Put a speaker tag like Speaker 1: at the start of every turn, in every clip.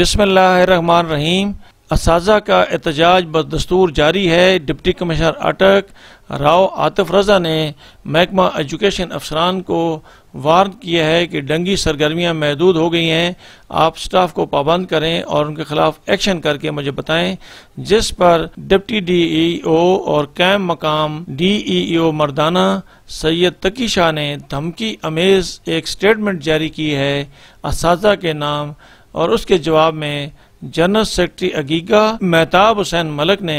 Speaker 1: بسم اللہ الرحمن الرحیم۔ اساتذہ کا احتجاج بدستور جاری ہے۔ ڈپٹی کمشنر اٹک راؤ عاطف رضا نے محکمہ ایجوکیشن افسران کو وارن کیا ہے کہ ڈنگی سرگرمیاں محدود ہو گئی ہیں، آپ سٹاف کو پابند کریں اور ان کے خلاف ایکشن کر کے مجھے بتائیں، جس پر ڈپٹی ڈی ای او اور قائم مقام ڈی ای او مردانہ سید تقی شاہ نے دھمکی امیز ایک سٹیٹمنٹ جاری کی ہے اساتذہ کے نام، اور اس کے جواب میں جنرل سیکرٹری عقیقہ مہتاب حسین ملک نے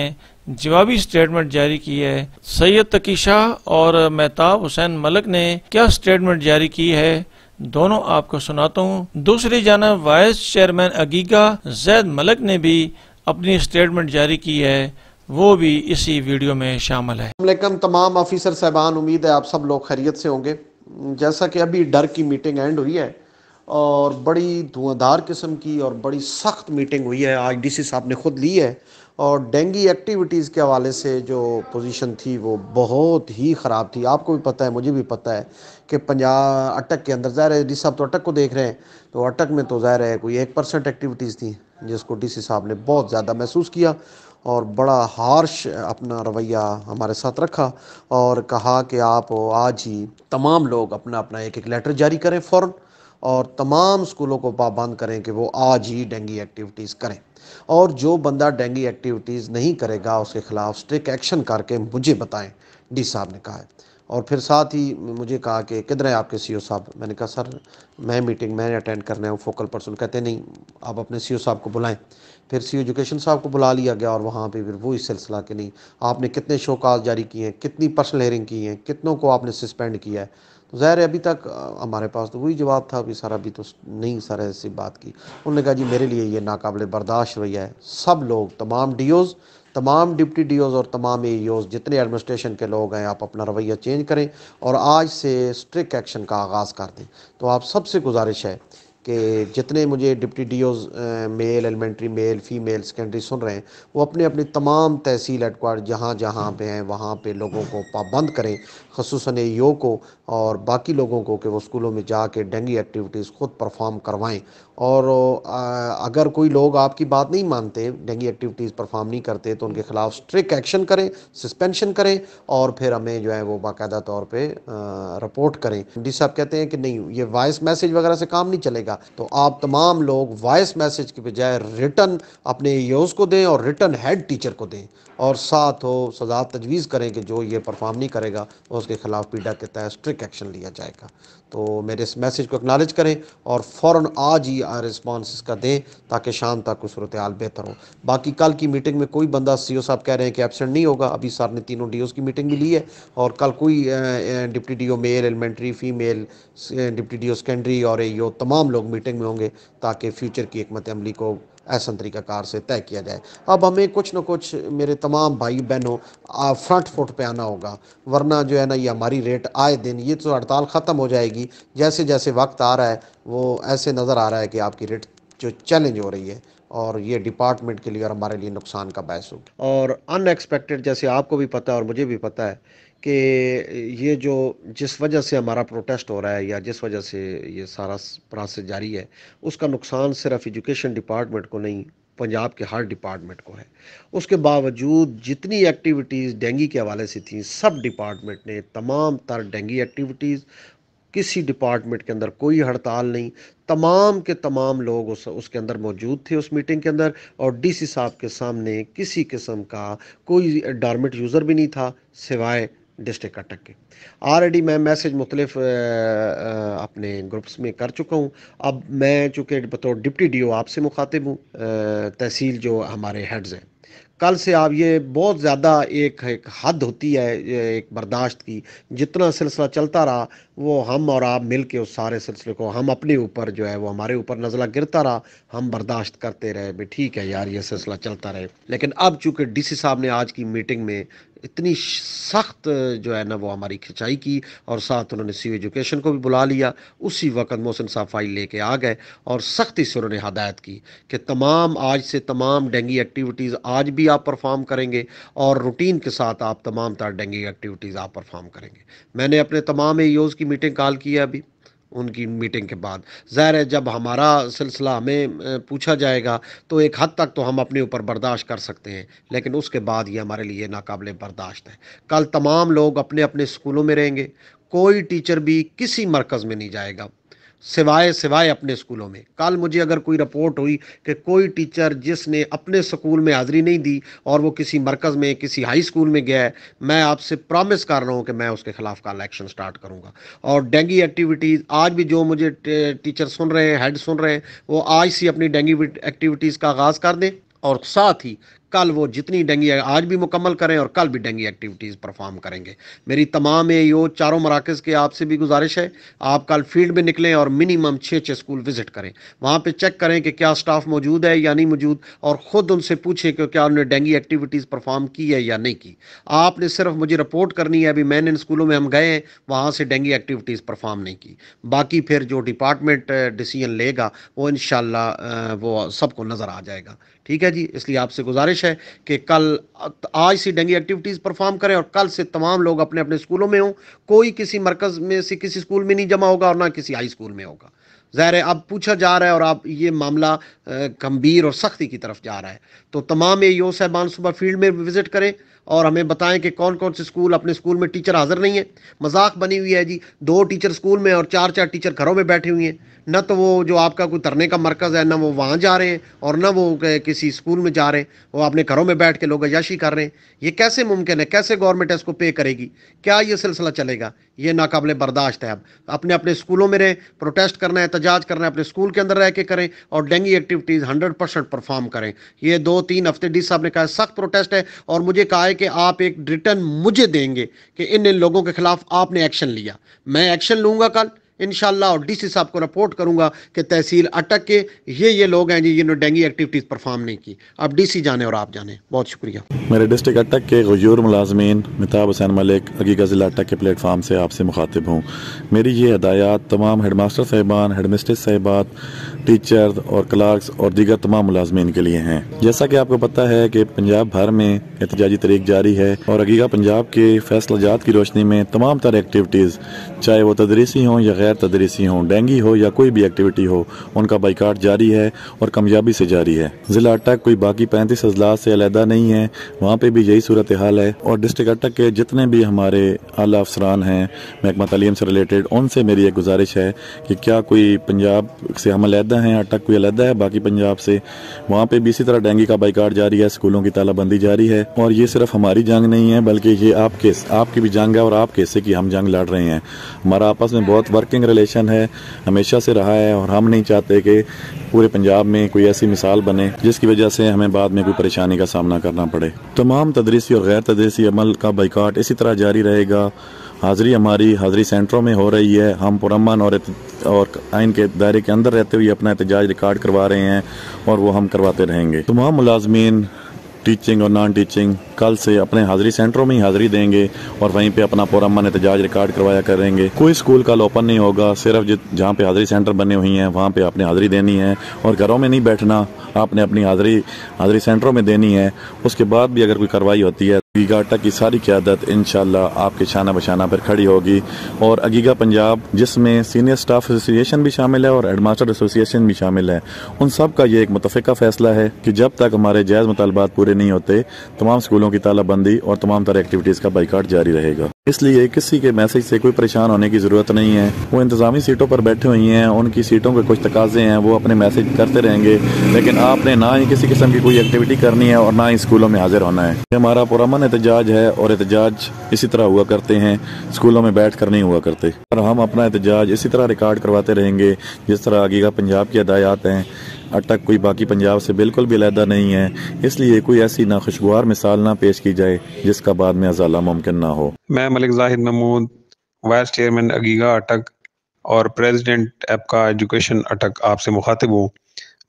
Speaker 1: جوابی سٹیٹمنٹ جاری کی ہے۔ سید تقی شاہ اور مہتاب حسین ملک نے کیا سٹیٹمنٹ جاری کی ہے، دونوں آپ کو سناتا ہوں۔ دوسری جانب وائس چیئرمین عقیقہ زید ملک نے بھی اپنی سٹیٹمنٹ جاری کی ہے، وہ بھی اسی ویڈیو میں شامل ہے۔
Speaker 2: السلام علیکم تمام آفیسر صاحبان، امید ہے آپ سب لوگ خیریت سے ہوں گے۔ جیسا کہ ابھی ڈر کی میٹنگ اینڈ ہوئی ہے اور بڑی دھواں دھار قسم کی اور بڑی سخت میٹنگ ہوئی ہے، آج ڈی سی صاحب نے خود لی ہے، اور ڈینگی ایکٹیویٹیز کے حوالے سے جو پوزیشن تھی وہ بہت ہی خراب تھی۔ آپ کو بھی پتہ ہے، مجھے بھی پتہ ہے کہ اٹک کے اندر ظاہر ہے ڈی سی صاحب تو اٹک کو دیکھ رہے ہیں، تو اٹک میں تو ظاہر ہے کوئی 1% ایکٹیویٹیز تھیں جس کو ڈی سی صاحب نے بہت زیادہ محسوس کیا اور بڑا ہارش اپنا رویہ ہمارے ساتھ رکھا اور کہا کہ آپ آج ہی تمام لوگ اپنا اپنا ایک لیٹر جاری کریں فوراً، اور تمام اسکولوں کو پابند کریں کہ وہ آج ہی ڈینگی ایکٹیویٹیز کریں، اور جو بندہ ڈینگی ایکٹیویٹیز نہیں کرے گا اس کے خلاف اسٹرکٹ ایکشن کر کے مجھے بتائیں، ڈی صاحب نے کہا ہے۔ اور پھر ساتھ ہی مجھے کہا کہ کدھر ہیں آپ کے سی او صاحب؟ میں نے کہا سر میں میٹنگ میں اٹینڈ کرنا ہے، فوکل پرسن۔ کہتے نہیں آپ اپنے سی او صاحب کو بلائیں۔ پھر سی او ایجوکیشن صاحب کو بلا لیا گیا، اور وہاں پہ پھر وہی سلسلہ کہ نہیں آپ نے کتنے شو کاز جاری کیے ہیں، کتنی پرسنل ہیئرنگ کی ہیں، کتنوں کو آپ نے سسپینڈ کیا ہے۔ تو ظاہر ہے ابھی تک ہمارے پاس تو وہی جواب تھا، ابھی سر ابھی تو نہیں سر ایسی بات کی۔ انہوں نے کہا جی میرے لیے یہ ناقابل برداشت رویہ ہے، سب لوگ تمام ڈی اوز، تمام ڈپٹی ڈی اوز اور تمام اے ای اوز جتنے ایڈمنسٹریشن کے لوگ ہیں آپ اپنا رویہ چینج کریں اور آج سے اسٹرکٹ ایکشن کا آغاز کر دیں۔ تو آپ سب سے گزارش ہے کہ جتنے مجھے ڈپٹی ڈی اوز میل ایلیمنٹری میل فیمیل سیکنڈری سن رہے ہیں، وہ اپنے اپنی تمام تحصیل ہیڈ کوارٹر جہاں جہاں پہ ہیں وہاں پہ لوگوں کو پابند کریں، خصوصاً اے ای او کو اور باقی لوگوں کو، کہ وہ اسکولوں میں جا کے ڈینگی ایکٹیویٹیز خود پرفارم کروائیں۔ اور اگر کوئی لوگ آپ کی بات نہیں مانتے، ڈینگی ایکٹیویٹیز پرفارم نہیں کرتے، تو ان کے خلاف اسٹرکٹ ایکشن کریں، سسپینشن کریں، اور پھر ہمیں جو ہے وہ باقاعدہ طور پہ رپورٹ کریں۔ ڈی صاحب کہتے ہیں کہ نہیں یہ وائس میسج وغیرہ سے کام نہیں چلے گا، تو آپ تمام لوگ وائس میسج کے بجائے ریٹن اپنے ایوز کو دیں اور ریٹن ہیڈ ٹیچر کو دیں، اور ساتھ ہو سزا تجویز کریں کہ جو یہ پرفارم نہیں کرے گا اس کے خلاف پیڈا کے تحت اسٹرکٹ ایکشن لیا جائے گا۔ تو میرے اس میسج کو اکنالج کریں اور فوراً آج ہی رسپانس اس کا دیں تاکہ شام تک کوئی صورتحال بہتر ہو۔ باقی کل کی میٹنگ میں کوئی بندہ سی او صاحب کہہ رہے ہیں کہ ایبسنٹ نہیں ہوگا، ابھی سر نے تینوں ڈی اوز کی میٹنگ بھی لی ہے، اور کل کوئی deputy D O male elementary female deputy D O secondary اور اے ای او تمام لوگ میٹنگ میں ہوں گے تاکہ فیوچر کی حکمت عملی کو احسن طریقہ کار سے طے کیا جائے۔ اب ہمیں کچھ نہ کچھ میرے تمام بھائی بہنوں فرنٹ فٹ پہ آنا ہوگا، ورنہ جو ہے نا یہ ہماری ریٹ آئے دن یہ تو ہڑتال ختم ہو جائے گی، جیسے جیسے وقت آ رہا ہے وہ ایسے نظر آ رہا ہے کہ آپ کی ریٹ جو چیلنج ہو رہی ہے، اور یہ ڈپارٹمنٹ کے لیے اور ہمارے لیے نقصان کا باعث ہوگی۔ اور ان ایکسپیکٹڈ جیسے آپ کو بھی پتہ ہے اور مجھے بھی پتہ ہے کہ یہ جو جس وجہ سے ہمارا پروٹیسٹ ہو رہا ہے یا جس وجہ سے یہ سارا پروسیس جاری ہے، اس کا نقصان صرف ایجوکیشن ڈپارٹمنٹ کو نہیں، پنجاب کے ہر ڈپارٹمنٹ کو ہے۔ اس کے باوجود جتنی ایکٹیویٹیز ڈینگی کے حوالے سے تھیں، سب ڈپارٹمنٹ نے تمام تر ڈینگی ایکٹیویٹیز، کسی ڈپارٹمنٹ کے اندر کوئی ہڑتال نہیں، تمام کے تمام لوگ اس کے اندر موجود تھے اس میٹنگ کے اندر، اور ڈی سی صاحب کے سامنے کسی قسم کا کوئی ڈارمٹ یوزر بھی نہیں تھا سوائے ڈسٹرکٹ اٹک کے۔ آلریڈی میں میسج مختلف اپنے گروپس میں کر چکا ہوں۔ اب میں چونکہ بطور ڈپٹی ڈی او آپ سے مخاطب ہوں، تحصیل جو ہمارے ہیڈز ہیں، کل سے آپ یہ بہت زیادہ ایک حد ہوتی ہے ایک برداشت کی، جتنا سلسلہ چلتا رہا وہ ہم اور آپ مل کے اس سارے سلسلے کو ہم اپنے اوپر جو ہے وہ ہمارے اوپر نزلہ گرتا رہا، ہم برداشت کرتے رہے بھی ٹھیک ہے یار یہ سلسلہ چلتا رہے۔ لیکن اب چونکہ ڈی سی صاحب نے آج کی میٹنگ میں اتنی سخت جو ہے نا وہ ہماری کھچائی کی، اور ساتھ انہوں نے سی او ایجوکیشن کو بھی بلا لیا، اسی وقت محسن صاحب فائل لے کے آ گئے اور سختی سے انہوں نے ہدایت کی کہ تمام آج سے تمام ڈینگی ایکٹیویٹیز آج بھی آپ پرفارم کریں گے، اور روٹین کے ساتھ آپ تمام تر ڈینگی ایکٹیویٹیز آپ پرفارم کریں گے۔ میں نے اپنے تمام اے ای اوز کی میٹنگ کال کی ہے ابھی، ان کی میٹنگ کے بعد۔ ظاہر ہے جب ہمارا سلسلہ ہمیں پوچھا جائے گا تو ایک حد تک تو ہم اپنے اوپر برداشت کر سکتے ہیں، لیکن اس کے بعد یہ ہمارے لیے ناقابل برداشت ہے۔ کل تمام لوگ اپنے اپنے اسکولوں میں رہیں گے، کوئی ٹیچر بھی کسی مرکز میں نہیں جائے گا سوائے اپنے اسکولوں میں۔ کل مجھے اگر کوئی رپورٹ ہوئی کہ کوئی ٹیچر جس نے اپنے اسکول میں حاضری نہیں دی اور وہ کسی مرکز میں کسی ہائی اسکول میں گیا ہے، میں آپ سے پرامس کر رہا ہوں کہ میں اس کے خلاف کل ایکشن سٹارٹ کروں گا۔ اور ڈینگی ایکٹیویٹیز آج بھی جو مجھے ٹیچر سن رہے ہیں، ہیڈ سن رہے ہیں، وہ آج سے اپنی ڈینگی ایکٹیویٹیز کا آغاز کر دیں، اور ساتھ ہی کل وہ جتنی ڈینگی آج بھی مکمل کریں اور کل بھی ڈینگی ایکٹیویٹیز پرفارم کریں گے۔ میری تمام AEO چاروں مراکز کے آپ سے بھی گزارش ہے، آپ کل فیلڈ میں نکلیں اور منیمم 6 اسکول وزٹ کریں، وہاں پہ چیک کریں کہ کیا سٹاف موجود ہے یا نہیں موجود، اور خود ان سے پوچھیں کہ کیا انہوں نے ڈینگی ایکٹیویٹیز پرفارم کی ہے یا نہیں کی۔ آپ نے صرف مجھے رپورٹ کرنی ہے، ابھی میں نے ان اسکولوں میں ہم گئے ہیں وہاں سے ڈینگی ایکٹیویٹیز پرفارم نہیں کی، باقی پھر جو ڈپارٹمنٹ ڈیسیجن لے گا وہ انشاءاللہ وہ سب کو نظر آ جائے گا، ٹھیک ہے جی۔ اس لیے آپ سے گزارش ہے کہ کل آج سے ڈینگی ایکٹیویٹیز پرفارم کریں اور کل سے تمام لوگ اپنے اپنے اسکولوں میں ہوں، کوئی کسی مرکز میں سے کسی اسکول میں نہیں جمع ہوگا اور نہ کسی ہائی اسکول میں ہوگا۔ ظاہر ہے اب پوچھا جا رہا ہے اور اب یہ معاملہ گمبھیر اور سختی کی طرف جا رہا ہے، تو تمام AEO صاحبان صبح فیلڈ میں وزٹ کریں اور ہمیں بتائیں کہ کون کون سے اسکول اپنے اسکول میں ٹیچر حاضر نہیں ہیں۔ مذاق بنی ہوئی ہے جی، 2 ٹیچر اسکول میں اور 4 ٹیچر گھروں میں بیٹھے ہوئے ہیں، نہ تو وہ جو آپ کا کوئی ترنے کا مرکز ہے نہ وہ وہاں جا رہے ہیں اور نہ وہ کسی اسکول میں جا رہے ہیں، وہ اپنے گھروں میں بیٹھ کے لوگ عیاشی کر رہے ہیں۔ یہ کیسے ممکن ہے؟ کیسے گورنمنٹ اس کو پے کرے گی؟ کیا یہ سلسلہ چلے گا؟ یہ ناقابل برداشت ہے۔ اب اپنے اپنے اسکولوں میں رہیں، پروٹیسٹ کرنا ہے، احتجاج کرنا ہے، اپنے اسکول کے اندر رہ کے کریں اور ڈینگی ایکٹیویٹیز 100% پرفارم کریں۔ یہ 2-3 ہفتے ڈی صاحب نے کہا سخت پروٹیسٹ ہے، اور مجھے کہا ہے کہ آپ ایک ریٹن مجھے دیں گے کہ ان لوگوں کے خلاف آپ نے ایکشن لیا۔ میں ایکشن لوں گا کل انشاءاللہ، اور DC صاحب کو رپورٹ کروں گا کہ تحصیل اٹک کے یہ لوگ ہیں جی جنہوں نے ڈینگی ایکٹیویٹیز پرفارم نہیں کی۔ اب DC جانے اور آپ جانے۔ بہت شکریہ۔
Speaker 3: میرے ڈسٹرکٹ اٹک کے غیور ملازمین متاب حسین ملک عقیقہ ضلع اٹک کے پلیٹ فارم سے آپ سے مخاطب ہوں۔ میری یہ ہدایات تمام ہیڈ ماسٹر صاحبان، ہیڈ مسٹریس صاحبات، ٹیچر اور کلرکس اور دیگر تمام ملازمین کے لیے ہیں۔ جیسا کہ آپ کو پتہ ہے کہ پنجاب بھر میں احتجاجی تحریک جاری ہے، اور عقیقہ پنجاب کے فیصلہ جات کی روشنی میں تمام تر ایکٹیویٹیز، چاہے وہ تدریسی ہوں یا غیر تدریسی ہوں، ڈینگی ہو یا کوئی بھی ایکٹیویٹی ہو، ان کا بائیکاٹ جاری ہے اور کامیابی سے جاری ہے۔ ضلع اٹک کوئی باقی 35 اضلاع سے علیحدہ نہیں ہے، وہاں پہ بھی یہی صورتحال ہے، اور ڈسٹرکٹ اٹک کے جتنے بھی ہمارے اعلیٰ افسران ہیں محکمہ تعلیم سے ریلیٹڈ، ان سے میری ایک گزارش ہے کہ کیا کوئی پنجاب سے ہم علیحدہ ہیں، اٹک کوئی علیحدہ ہے باقی پنجاب سے، وہاں پہ بھی اسی طرح ڈینگی کا بائیکاٹ جاری ہے، اسکولوں کی تالہ بندی جاری ہے، اور یہ صرف ہماری جنگ نہیں ہے بلکہ یہ آپ کی بھی جنگ ہے، اور آپ کے حصے کی ہم جنگ لڑ رہے ہیں۔ ہمارا آپس میں بہت ورکنگ ریلیشن ہے، ہمیشہ سے رہا ہے، اور ہم نہیں چاہتے کہ پورے پنجاب میں کوئی ایسی مثال بنے جس کی وجہ سے ہمیں بعد میں کوئی پریشانی کا سامنا کرنا پڑے۔ تمام تدریسی اور غیر تدریسی عمل کا بائیکاٹ اسی طرح جاری رہے گا۔ حاضری ہماری حاضری سینٹروں میں ہو رہی ہے، ہم پرامن اور آئین کے دائرے کے اندر رہتے ہوئے اپنا احتجاج ریکارڈ کروا رہے ہیں، اور وہ ہم کرواتے رہیں گے۔ تمام ملازمین ٹیچنگ اور نان ٹیچنگ کل سے اپنے حاضری سینٹروں میں ہی حاضری دیں گے اور وہیں پہ اپنا پرامن احتجاج ریکارڈ کروایا کریں گے۔ کوئی اسکول کل اوپن نہیں ہوگا، صرف جہاں پہ حاضری سینٹر بنے ہوئی ہیں وہاں پہ آپ نے حاضری دینی ہے، اور گھروں میں نہیں بیٹھنا، آپ نے اپنی حاضری سینٹروں میں دینی ہے۔ اس کے بعد بھی اگر کوئی کارروائی ہوتی ہے، عقیقہ اٹک کی ساری قیادت انشاءاللہ آپ کے شانہ بشانہ پر کھڑی ہوگی، اور عقیقہ پنجاب جس میں سینئر سٹاف ایسوسی ایشن بھی شامل ہے اور ہیڈ ماسٹر ایسوسی ایشن بھی شامل ہے، ان سب کا یہ ایک متفقہ فیصلہ ہے کہ جب تک ہمارے جائز مطالبات پورے نہیں ہوتے، تمام اسکولوں کی تالہ بندی اور تمام طرح ایکٹیویٹیز کا بائیکاٹ جاری رہے گا۔ اس لیے کسی کے میسج سے کوئی پریشان ہونے کی ضرورت نہیں ہے۔ وہ انتظامی سیٹوں پر بیٹھے ہوئی ہیں، ان کی سیٹوں کے کچھ تقاضے ہیں، وہ اپنے میسج کرتے رہیں گے، لیکن آپ نے نہ ہی کسی قسم کی کوئی ایکٹیویٹی کرنی ہے اور نہ ہی اسکولوں میں حاضر ہونا ہے۔ یہ ہمارا پرامن احتجاج ہے، اور احتجاج اسی طرح ہوا کرتے ہیں، اسکولوں میں بیٹھ کر نہیں ہوا کرتے، اور ہم اپنا احتجاج اسی طرح ریکارڈ کرواتے رہیں گے جس طرح عقیقہ پنجاب کی ہدایات ہیں۔ اٹک کوئی باقی پنجاب سے بالکل بھی علیحدہ نہیں ہے، اس لیے کوئی ایسی ناخوشگوار مثال نہ پیش کی جائے جس کا بعد میں ازالہ ممکن نہ ہو۔
Speaker 4: میں ملک زاہد محمود، وائس چیئرمین عقیقہ اٹک اور پریزیڈنٹ ایپکا ایجوکیشن اٹک آپ سے مخاطب ہوں۔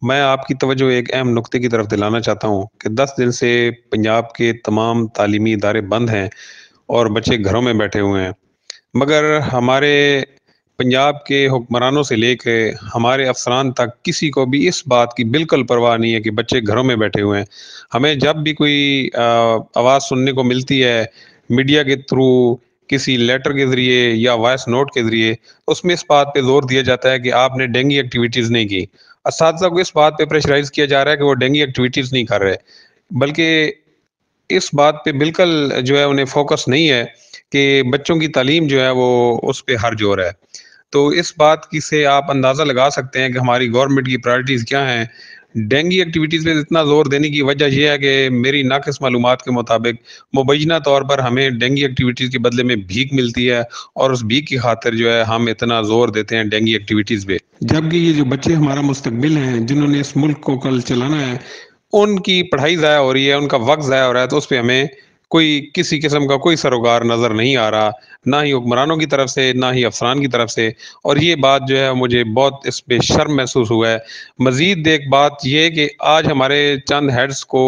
Speaker 4: میں آپ کی توجہ ایک اہم نقطے کی طرف دلانا چاہتا ہوں کہ 10 دن سے پنجاب کے تمام تعلیمی ادارے بند ہیں اور بچے گھروں میں بیٹھے ہوئے ہیں، مگر ہمارے پنجاب کے حکمرانوں سے لے کے ہمارے افسران تک کسی کو بھی اس بات کی بالکل پرواہ نہیں ہے کہ بچے گھروں میں بیٹھے ہوئے ہیں۔ ہمیں جب بھی کوئی آواز سننے کو ملتی ہے میڈیا کے تھرو کسی لیٹر کے ذریعے یا وائس نوٹ کے ذریعے، اس میں اس بات پہ زور دیا جاتا ہے کہ آپ نے ڈینگی ایکٹیویٹیز نہیں کی. اساتذہ کو اس بات پہ پریشرائز کیا جا رہا ہے کہ وہ ڈینگی ایکٹیویٹیز نہیں کر رہے، بلکہ اس بات پہ بالکل جو ہے انہیں فوکس نہیں ہے کہ بچوں کی تعلیم جو ہے وہ اس پہ ہر جور ہے. تو اس بات کی سے آپ اندازہ لگا سکتے ہیں کہ ہماری گورنمنٹ کی پرائرٹیز کیا ہیں. ڈینگی ایکٹیویٹیز پہ اتنا زور دینے کی وجہ یہ ہے کہ میری ناقص معلومات کے مطابق مبینہ طور پر ہمیں ڈینگی ایکٹیویٹیز کے بدلے میں بھیک ملتی ہے، اور اس بھیک کی خاطر جو ہے ہم اتنا زور دیتے ہیں ڈینگی ایکٹیویٹیز پہ، جبکہ یہ جو بچے ہمارا مستقبل ہیں، جنہوں نے اس ملک کو کل چلانا ہے، ان کی پڑھائی ضائع ہو رہی ہے، ان کا وقت ضائع ہو رہا ہے. تو اس پہ ہمیں کوئی کسی قسم کا کوئی سروکار نظر نہیں آ رہا، نہ ہی حکمرانوں کی طرف سے، نہ ہی افسران کی طرف سے. اور یہ بات جو ہے مجھے بہت اس پہ شرم محسوس ہوا ہے. مزید ایک بات یہ کہ آج ہمارے چند ہیڈز کو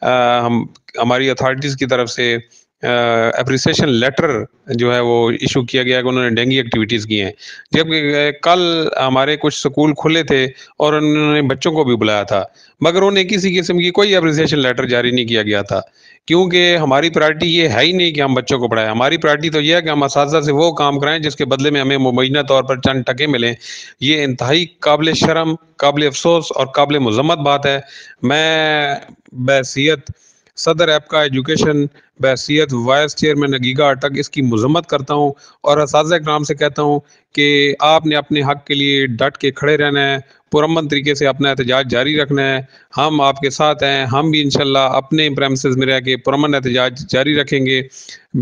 Speaker 4: ہماری اتھارٹیز کی طرف سے اپریسیشن لیٹر جو ہے وہ ایشو کیا گیا کہ انہوں نے ڈینگی ایکٹیویٹیز کی ہیں، جبکہ کل ہمارے کچھ سکول کھلے تھے اور انہوں نے بچوں کو بھی بلایا تھا، مگر انہیں کسی قسم کی کوئی اپریسیشن لیٹر جاری نہیں کیا گیا تھا، کیونکہ ہماری پرائرٹی یہ ہے ہی نہیں کہ ہم بچوں کو پڑھائیں. ہماری پرائرٹی تو یہ ہے کہ ہم اساتذہ سے وہ کام کرائیں جس کے بدلے میں ہمیں مبینہ طور پر چند ٹکے ملیں. یہ انتہائی قابل شرم، قابل افسوس اور قابل مذمت بات ہے. میں بحیثیت صدر ایپکا ایجوکیشن، بحیثیت وائس چیئرمین عقیقہ اٹک اس کی مذمت کرتا ہوں، اور اساتذہ کرام سے کہتا ہوں کہ آپ نے اپنے حق کے لیے ڈٹ کے کھڑے رہنا ہے، پرامن طریقے سے اپنا احتجاج جاری رکھنا ہے. ہم آپ کے ساتھ ہیں، ہم بھی انشاءاللہ اپنے پریمسز میں رہ کے پرامن احتجاج جاری رکھیں گے.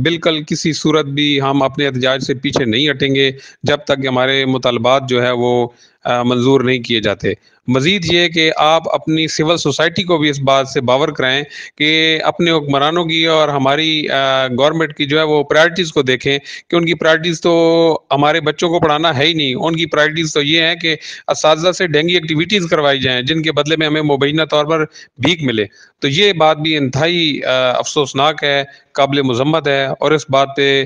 Speaker 4: بالکل کسی صورت بھی ہم اپنے احتجاج سے پیچھے نہیں ہٹیں گے جب تک کہ ہمارے مطالبات جو ہے وہ منظور نہیں کیے جاتے. مزید یہ کہ آپ اپنی سول سوسائٹی کو بھی اس بات سے باور کرائیں کہ اپنے حکمرانوں کی اور ہماری گورنمنٹ کی جو ہے وہ پرائرٹیز کو دیکھیں کہ ان کی پرائرٹیز تو ہمارے بچوں کو پڑھانا ہے ہی نہیں. ان کی پرائرٹیز تو یہ ہیں کہ اساتذہ سے ڈینگی ایکٹیویٹیز کروائی جائیں جن کے بدلے میں ہمیں مبینہ طور پر بھیک ملے. تو یہ بات بھی انتہائی افسوسناک ہے، قابل مذمت ہے، اور اس بات پہ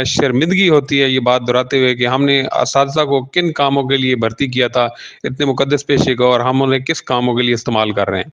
Speaker 4: شرمندگی ہوتی ہے یہ بات دہراتے ہوئے کہ ہم نے اساتذہ کو کن کاموں کے لیے بھرتی کیا تھا اتنے مقدس پیشے کو، اور ہم انہیں کس کاموں کے لیے استعمال کر رہے ہیں.